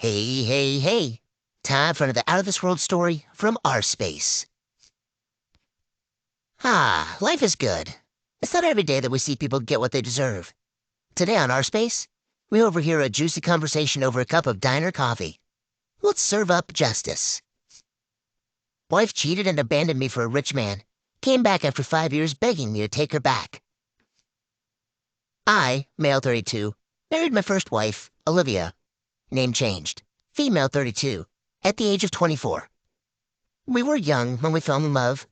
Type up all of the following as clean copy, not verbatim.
Hey, hey, hey. Time for another out-of-this-world story from our space. Life is good. It's not every day that we see people get what they deserve. Today on our space, we overhear a juicy conversation over a cup of diner coffee. Let's serve up justice. Wife cheated and abandoned me for a rich man. Came back after 5 years begging me to take her back. I, male 32, married my first wife, Olivia. Name changed. Female 32, at the age of 24. We were young when we fell in love.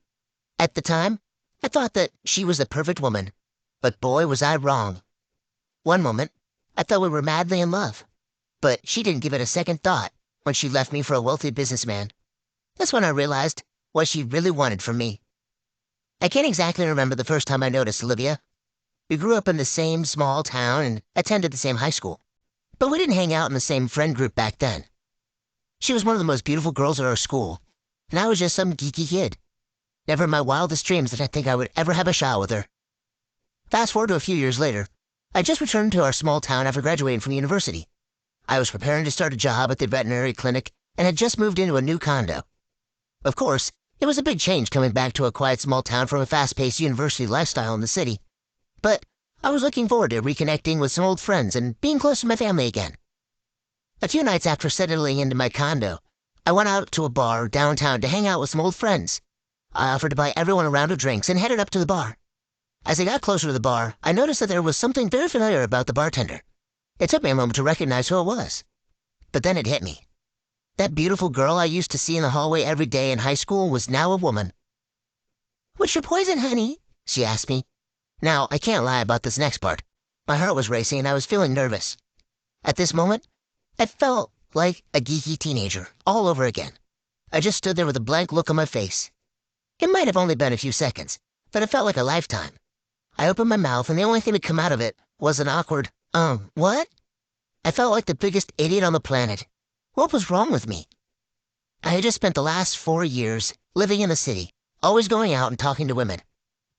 At the time, I thought that she was the perfect woman. But boy, was I wrong. One moment, I thought we were madly in love. But she didn't give it a second thought when she left me for a wealthy businessman. That's when I realized what she really wanted from me. I can't exactly remember the first time I noticed Olivia. We grew up in the same small town and attended the same high school. But we didn't hang out in the same friend group back then. She was one of the most beautiful girls at our school, and I was just some geeky kid. Never in my wildest dreams did I think I would ever have a shot with her. Fast forward to a few years later, I just returned to our small town after graduating from university. I was preparing to start a job at the veterinary clinic and had just moved into a new condo. Of course, it was a big change coming back to a quiet small town from a fast-paced university lifestyle in the city. But I was looking forward to reconnecting with some old friends and being close to my family again. A few nights after settling into my condo, I went out to a bar downtown to hang out with some old friends. I offered to buy everyone a round of drinks and headed up to the bar. As I got closer to the bar, I noticed that there was something very familiar about the bartender. It took me a moment to recognize who it was. But then it hit me. That beautiful girl I used to see in the hallway every day in high school was now a woman. "What's your poison, honey?" she asked me. Now, I can't lie about this next part. My heart was racing and I was feeling nervous. At this moment, I felt like a geeky teenager, all over again. I just stood there with a blank look on my face. It might have only been a few seconds, but it felt like a lifetime. I opened my mouth and the only thing that came out of it was an awkward, what? I felt like the biggest idiot on the planet. What was wrong with me? I had just spent the last 4 years living in the city, always going out and talking to women.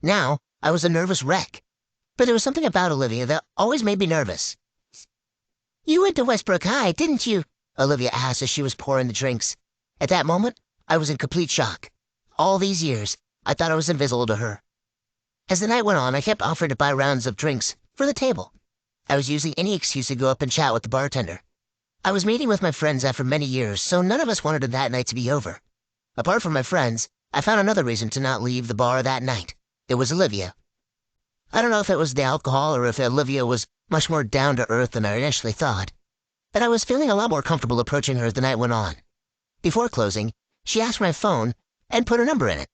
Now, I was a nervous wreck. But there was something about Olivia that always made me nervous. "You went to Westbrook High, didn't you?" Olivia asked as she was pouring the drinks. At that moment, I was in complete shock. All these years, I thought I was invisible to her. As the night went on, I kept offering to buy rounds of drinks for the table. I was using any excuse to go up and chat with the bartender. I was meeting with my friends after many years, so none of us wanted that night to be over. Apart from my friends, I found another reason to not leave the bar that night. It was Olivia. I don't know if it was the alcohol or if Olivia was much more down-to-earth than I initially thought, but I was feeling a lot more comfortable approaching her as the night went on. Before closing, she asked for my phone and put her number in it.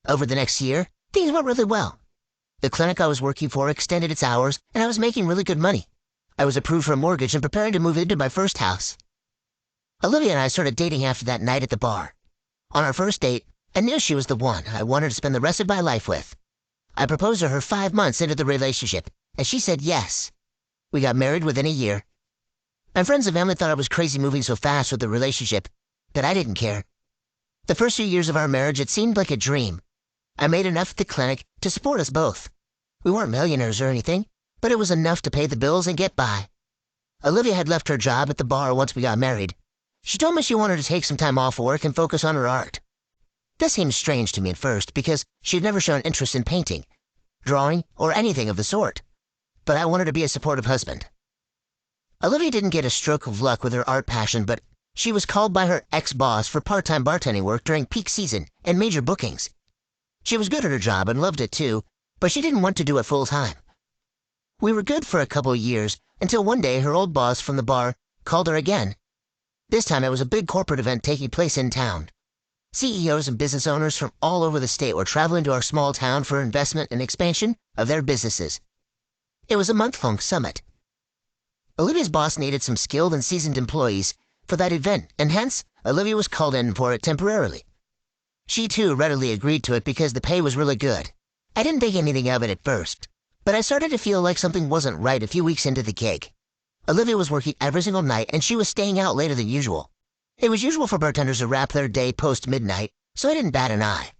Over the next year, things went really well. The clinic I was working for extended its hours, and I was making really good money. I was approved for a mortgage and preparing to move into my first house. Olivia and I started dating after that night at the bar. On our first date, I knew she was the one I wanted to spend the rest of my life with. I proposed to her 5 months into the relationship, and she said yes. We got married within a year. My friends and family thought I was crazy moving so fast with the relationship, but I didn't care. The first few years of our marriage, it seemed like a dream. I made enough at the clinic to support us both. We weren't millionaires or anything, but it was enough to pay the bills and get by. Olivia had left her job at the bar once we got married. She told me she wanted to take some time off work and focus on her art. This seemed strange to me at first because she had never shown interest in painting, drawing, or anything of the sort. But I wanted to be a supportive husband. Olivia didn't get a stroke of luck with her art passion, but she was called by her ex-boss for part-time bartending work during peak season and major bookings. She was good at her job and loved it too, but she didn't want to do it full-time. We were good for a couple of years until one day her old boss from the bar called her again. This time it was a big corporate event taking place in town. CEOs and business owners from all over the state were traveling to our small town for investment and expansion of their businesses. It was a month-long summit. Olivia's boss needed some skilled and seasoned employees for that event, and hence, Olivia was called in for it temporarily. She too readily agreed to it because the pay was really good. I didn't think anything of it at first, but I started to feel like something wasn't right a few weeks into the gig. Olivia was working every single night, and she was staying out later than usual. It was usual for bartenders to wrap their day post-midnight, so I didn't bat an eye.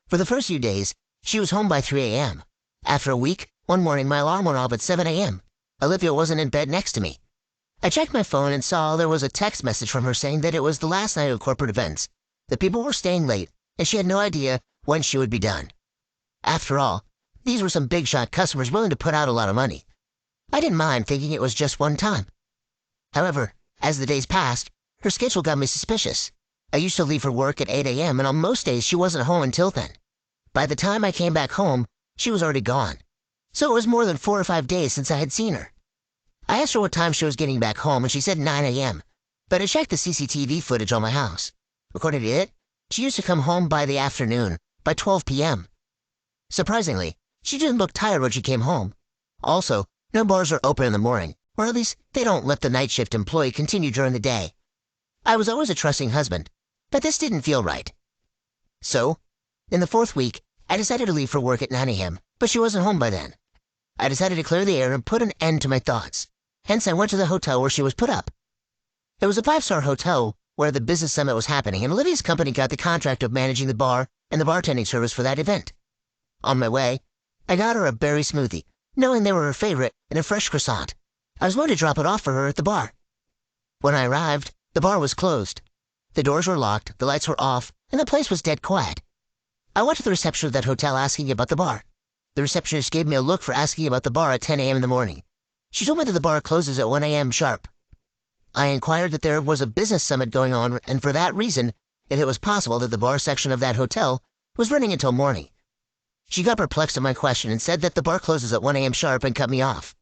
For the first few days, she was home by 3 a.m. After a week, one morning my alarm went off at 7 a.m. Olivia wasn't in bed next to me. I checked my phone and saw there was a text message from her saying that it was the last night of corporate events, that people were staying late, and she had no idea when she would be done. After all, these were some big-shot customers willing to put out a lot of money. I didn't mind thinking it was just one time. However, as the days passed, her schedule got me suspicious. I used to leave for work at 8 a.m., and on most days she wasn't home until then. By the time I came back home, she was already gone. So it was more than 4 or 5 days since I had seen her. I asked her what time she was getting back home, and she said 9 a.m., but I checked the CCTV footage on my house. According to it, she used to come home by the afternoon, by 12 p.m. Surprisingly, she didn't look tired when she came home. Also, no bars are open in the morning, or at least they don't let the night shift employee continue during the day. I was always a trusting husband, but this didn't feel right. So, in the 4th week, I decided to leave for work at 9 a.m., but she wasn't home by then. I decided to clear the air and put an end to my thoughts. Hence, I went to the hotel where she was put up. It was a 5-star hotel where the business summit was happening, and Olivia's company got the contract of managing the bar and the bartending service for that event. On my way, I got her a berry smoothie, knowing they were her favorite, and a fresh croissant. I was going to drop it off for her at the bar. When I arrived, the bar was closed. The doors were locked, the lights were off, and the place was dead quiet. I went to the reception of that hotel asking about the bar. The receptionist gave me a look for asking about the bar at 10 a.m. in the morning. She told me that the bar closes at 1 a.m. sharp. I inquired that there was a business summit going on, and for that reason, if it was possible that the bar section of that hotel was running until morning. She got perplexed at my question and said that the bar closes at 1 a.m. sharp and cut me off.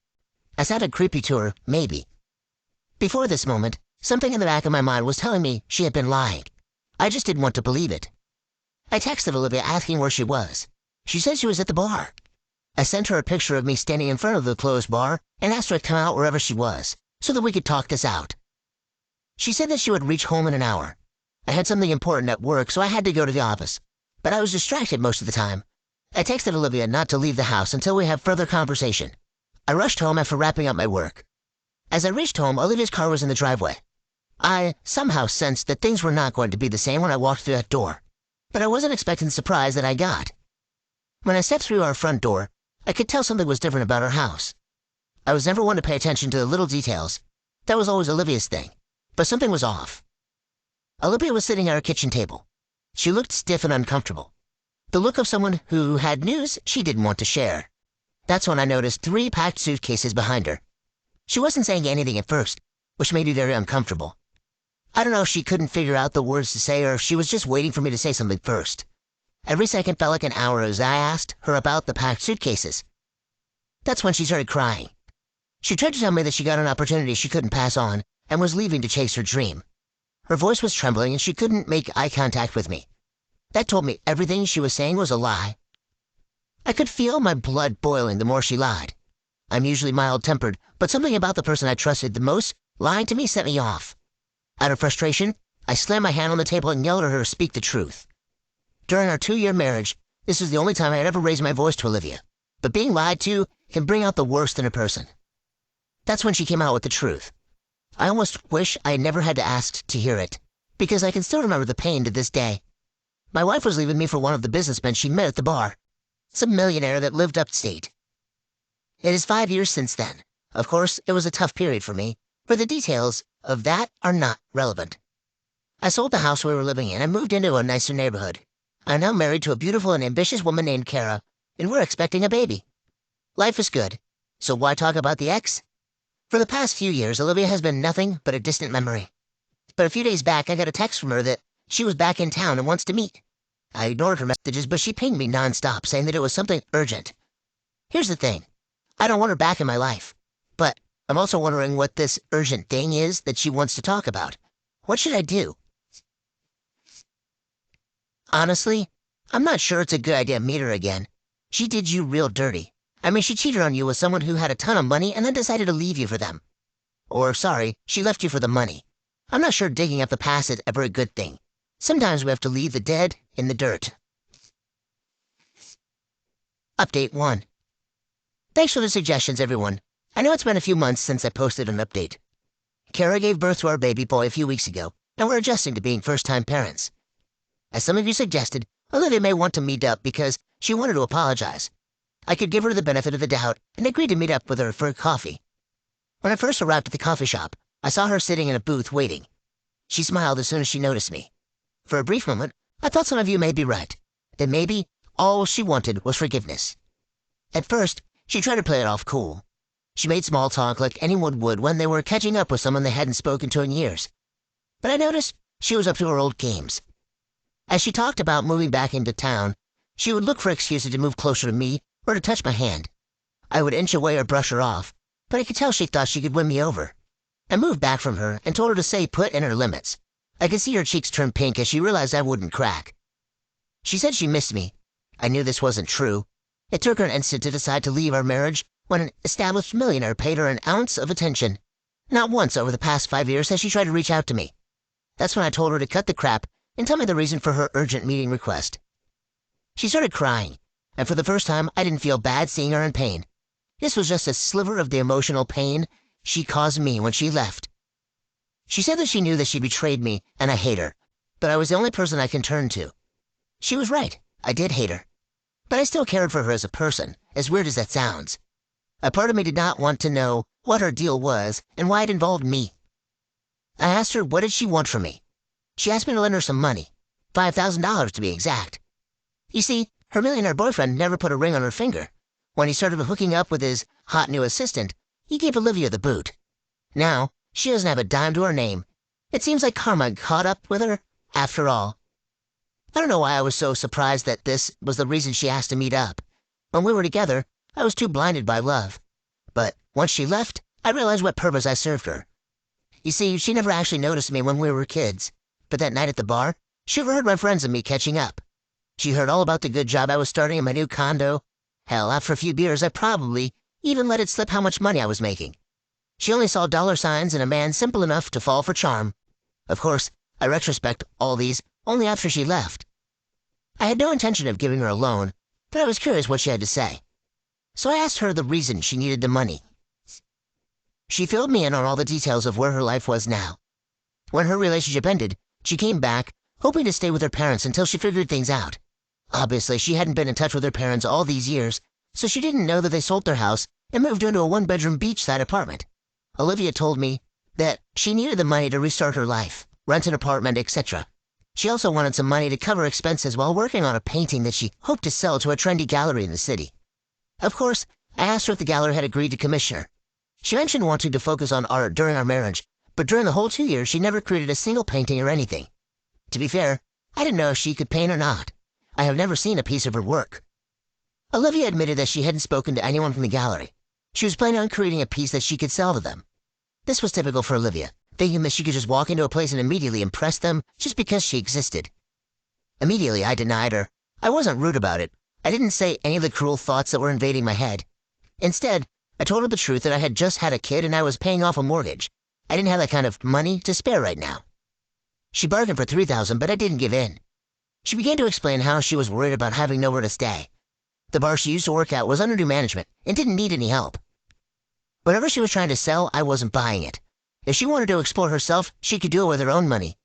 I sounded creepy to her, maybe. Before this moment, something in the back of my mind was telling me she had been lying. I just didn't want to believe it. I texted Olivia asking where she was. She said she was at the bar. I sent her a picture of me standing in front of the closed bar and asked her to come out wherever she was, so that we could talk this out. She said that she would reach home in an hour. I had something important at work, so I had to go to the office, but I was distracted most of the time. I texted Olivia not to leave the house until we had further conversation. I rushed home after wrapping up my work. As I reached home, Olivia's car was in the driveway. I somehow sensed that things were not going to be the same when I walked through that door, but I wasn't expecting the surprise that I got. When I stepped through our front door, I could tell something was different about our house. I was never one to pay attention to the little details. That was always Olivia's thing, but something was off. Olivia was sitting at our kitchen table. She looked stiff and uncomfortable. The look of someone who had news she didn't want to share. That's when I noticed 3 packed suitcases behind her. She wasn't saying anything at first, which made me very uncomfortable. I don't know if she couldn't figure out the words to say or if she was just waiting for me to say something first. Every second felt like an hour as I asked her about the packed suitcases. That's when she started crying. She tried to tell me that she got an opportunity she couldn't pass on and was leaving to chase her dream. Her voice was trembling and she couldn't make eye contact with me. That told me everything she was saying was a lie. I could feel my blood boiling the more she lied. I'm usually mild-tempered, but something about the person I trusted the most lying to me set me off. Out of frustration, I slammed my hand on the table and yelled at her to speak the truth. During our 2-year marriage, this was the only time I had ever raised my voice to Olivia, but being lied to can bring out the worst in a person. That's when she came out with the truth. I almost wish I had never had to ask to hear it, because I can still remember the pain to this day. My wife was leaving me for one of the businessmen she met at the bar, some millionaire that lived upstate. It is 5 years since then. Of course, it was a tough period for me, but the details of that are not relevant. I sold the house we were living in and moved into a nicer neighborhood. I'm now married to a beautiful and ambitious woman named Kara, and we're expecting a baby. Life is good, so why talk about the ex? For the past few years, Olivia has been nothing but a distant memory. But a few days back, I got a text from her that she was back in town and wants to meet. I ignored her messages, but she pinged me nonstop, saying that it was something urgent. Here's the thing. I don't want her back in my life, but I'm also wondering what this urgent thing is that she wants to talk about. What should I do? Honestly, I'm not sure it's a good idea to meet her again. She did you real dirty. I mean, she cheated on you with someone who had a ton of money and then decided to leave you for them. Or, sorry, she left you for the money. I'm not sure digging up the past is ever a good thing. Sometimes we have to leave the dead in the dirt. Update 1. Thanks for the suggestions, everyone. I know it's been a few months since I posted an update. Kara gave birth to our baby boy a few weeks ago, and we're adjusting to being first-time parents. As some of you suggested, Olivia may want to meet up because she wanted to apologize. I could give her the benefit of the doubt and agreed to meet up with her for a coffee. When I first arrived at the coffee shop, I saw her sitting in a booth waiting. She smiled as soon as she noticed me. For a brief moment, I thought some of you may be right, that maybe all she wanted was forgiveness. At first, she tried to play it off cool. She made small talk like anyone would when they were catching up with someone they hadn't spoken to in years. But I noticed she was up to her old games. As she talked about moving back into town, she would look for excuses to move closer to me or to touch my hand. I would inch away or brush her off, but I could tell she thought she could win me over. I moved back from her and told her to stay put in her limits. I could see her cheeks turn pink as she realized I wouldn't crack. She said she missed me. I knew this wasn't true. It took her an instant to decide to leave our marriage when an established millionaire paid her an ounce of attention. Not once over the past 5 years has she tried to reach out to me. That's when I told her to cut the crap and tell me the reason for her urgent meeting request. She started crying, and for the first time I didn't feel bad seeing her in pain. This was just a sliver of the emotional pain she caused me when she left. She said that she knew that she betrayed me, and I hate her, but I was the only person I can turn to. She was right, I did hate her. But I still cared for her as a person, as weird as that sounds. A part of me did not want to know what her deal was and why it involved me. I asked her what did she want from me. She asked me to lend her some money, $5,000 to be exact. You see, her millionaire boyfriend never put a ring on her finger. When he started hooking up with his hot new assistant, he gave Olivia the boot. Now, she doesn't have a dime to her name. It seems like karma caught up with her, after all. I don't know why I was so surprised that this was the reason she asked to meet up. When we were together, I was too blinded by love. But once she left, I realized what purpose I served her. You see, she never actually noticed me when we were kids. But that night at the bar, she overheard my friends and me catching up. She heard all about the good job I was starting in my new condo. Hell, after a few beers, I probably even let it slip how much money I was making. She only saw dollar signs in a man simple enough to fall for charm. Of course, I retrospect all these only after she left. I had no intention of giving her a loan, but I was curious what she had to say. So I asked her the reason she needed the money. She filled me in on all the details of where her life was now. When her relationship ended, she came back, hoping to stay with her parents until she figured things out. Obviously, she hadn't been in touch with her parents all these years, so she didn't know that they sold their house and moved into a one-bedroom beachside apartment. Olivia told me that she needed the money to restart her life, rent an apartment, etc. She also wanted some money to cover expenses while working on a painting that she hoped to sell to a trendy gallery in the city. Of course, I asked her if the gallery had agreed to commission her. She mentioned wanting to focus on art during our marriage, but during the whole 2 years she never created a single painting or anything. To be fair, I didn't know if she could paint or not. I have never seen a piece of her work. Olivia admitted that she hadn't spoken to anyone from the gallery. She was planning on creating a piece that she could sell to them. This was typical for Olivia, thinking that she could just walk into a place and immediately impress them just because she existed. Immediately, I denied her. I wasn't rude about it. I didn't say any of the cruel thoughts that were invading my head. Instead, I told her the truth that I had just had a kid and I was paying off a mortgage. I didn't have that kind of money to spare right now. She bargained for $3,000, but I didn't give in. She began to explain how she was worried about having nowhere to stay. The bar she used to work at was under new management and didn't need any help. Whatever she was trying to sell, I wasn't buying it. If she wanted to explore herself, she could do it with her own money.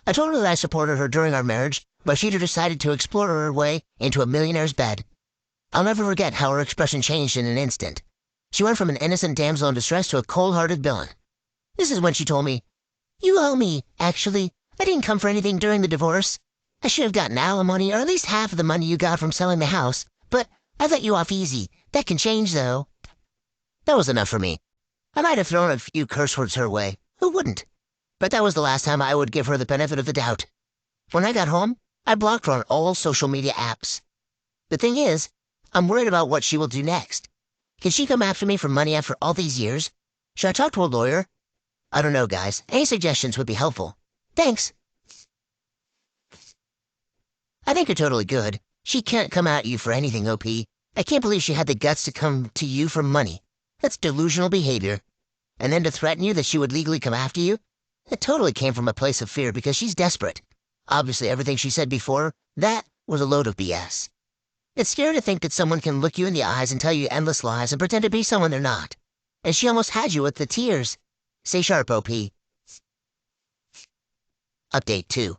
I told her that I supported her during our marriage, but she'd decided to explore her way into a millionaire's bed. I'll never forget how her expression changed in an instant. She went from an innocent damsel in distress to a cold-hearted villain. This is when she told me, "You owe me, actually. I didn't come for anything during the divorce. I should have gotten alimony or at least half of the money you got from selling the house, but I let you off easy. That can change, though." That was enough for me. I might have thrown a few curse words her way. Who wouldn't? But that was the last time I would give her the benefit of the doubt. When I got home, I blocked her on all social media apps. The thing is, I'm worried about what she will do next. Can she come after me for money after all these years? Should I talk to a lawyer? I don't know, guys. Any suggestions would be helpful. Thanks. I think you're totally good. She can't come at you for anything, OP. I can't believe she had the guts to come to you for money. That's delusional behavior. And then to threaten you that she would legally come after you? It totally came from a place of fear because she's desperate. Obviously, everything she said before, that was a load of BS. It's scary to think that someone can look you in the eyes and tell you endless lies and pretend to be someone they're not. And she almost had you with the tears. Stay sharp, OP. Update 2.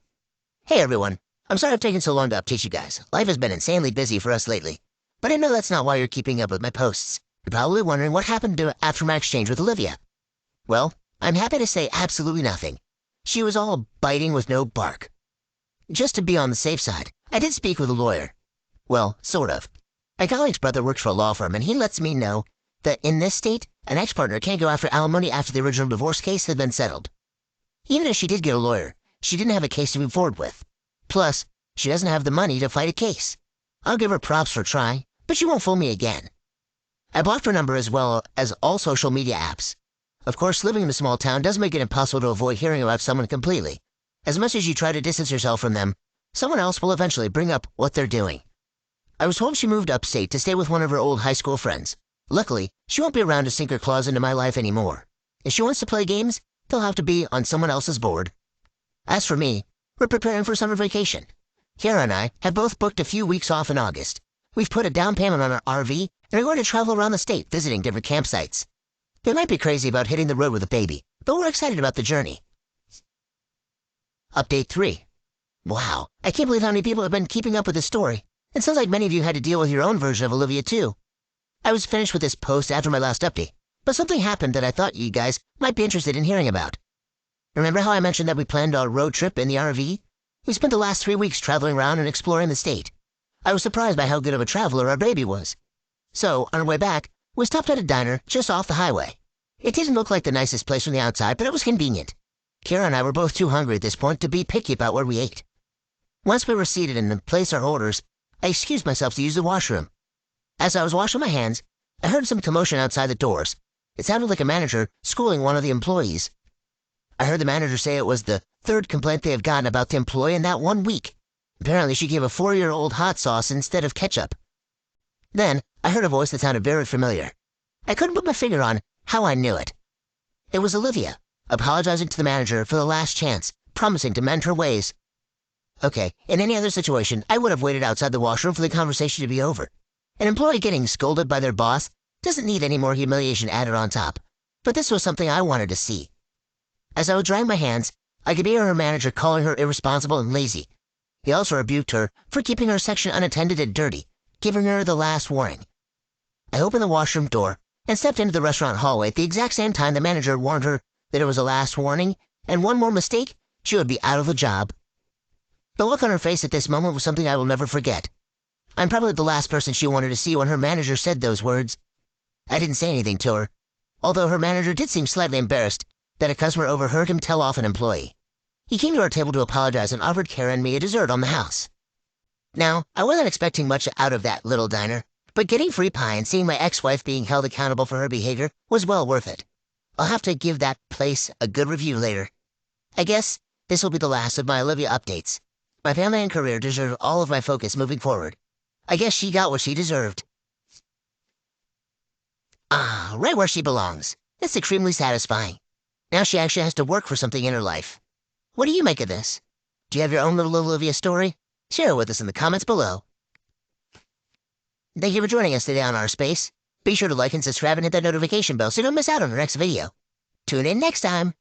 Hey everyone. I'm sorry I've taken so long to update you guys. Life has been insanely busy for us lately. But I know that's not why you're keeping up with my posts. You're probably wondering what happened after my exchange with Olivia. Well, I'm happy to say absolutely nothing. She was all biting with no bark. Just to be on the safe side, I did speak with a lawyer. Well, sort of. My colleague's brother works for a law firm, and he lets me know that in this state, an ex-partner can't go after alimony after the original divorce case had been settled. Even if she did get a lawyer, she didn't have a case to move forward with. Plus, she doesn't have the money to fight a case. I'll give her props for trying, but she won't fool me again. I blocked her number as well as all social media apps. Of course, living in a small town does make it impossible to avoid hearing about someone completely. As much as you try to distance yourself from them, someone else will eventually bring up what they're doing. I was told she moved upstate to stay with one of her old high school friends. Luckily, she won't be around to sink her claws into my life anymore. If she wants to play games, they'll have to be on someone else's board. As for me, we're preparing for summer vacation. Kara and I have both booked a few weeks off in August. We've put a down payment on our RV, and are going to travel around the state visiting different campsites. They might be crazy about hitting the road with a baby, but we're excited about the journey. Update 3. Wow, I can't believe how many people have been keeping up with this story. It sounds like many of you had to deal with your own version of Olivia too. I was finished with this post after my last update, but something happened that I thought you guys might be interested in hearing about. Remember how I mentioned that we planned our road trip in the RV? We spent the last 3 weeks traveling around and exploring the state. I was surprised by how good of a traveler our baby was. So, on our way back, we stopped at a diner just off the highway. It didn't look like the nicest place from the outside, but it was convenient. Kara and I were both too hungry at this point to be picky about where we ate. Once we were seated and placed our orders, I excused myself to use the washroom. As I was washing my hands, I heard some commotion outside the doors. It sounded like a manager schooling one of the employees. I heard the manager say it was the third complaint they have gotten about the employee in that 1 week. Apparently she gave a 4-year-old hot sauce instead of ketchup. Then, I heard a voice that sounded very familiar. I couldn't put my finger on how I knew it. It was Olivia, apologizing to the manager for the last chance, promising to mend her ways. Okay, in any other situation, I would have waited outside the washroom for the conversation to be over. An employee getting scolded by their boss doesn't need any more humiliation added on top, but this was something I wanted to see. As I was drying my hands, I could hear her manager calling her irresponsible and lazy. He also rebuked her for keeping her section unattended and dirty, giving her the last warning. I opened the washroom door and stepped into the restaurant hallway at the exact same time the manager warned her that it was a last warning, and one more mistake, she would be out of a job. The look on her face at this moment was something I will never forget. I'm probably the last person she wanted to see when her manager said those words. I didn't say anything to her, although her manager did seem slightly embarrassed that a customer overheard him tell off an employee. He came to our table to apologize and offered Kara and me a dessert on the house. Now, I wasn't expecting much out of that little diner, but getting free pie and seeing my ex-wife being held accountable for her behavior was well worth it. I'll have to give that place a good review later. I guess this will be the last of my Olivia updates. My family and career deserve all of my focus moving forward. I guess she got what she deserved. Ah, right where she belongs. That's extremely satisfying. Now she actually has to work for something in her life. What do you make of this? Do you have your own little Olivia story? Share it with us in the comments below. Thank you for joining us today on Our Space. Be sure to like and subscribe and hit that notification bell so you don't miss out on our next video. Tune in next time.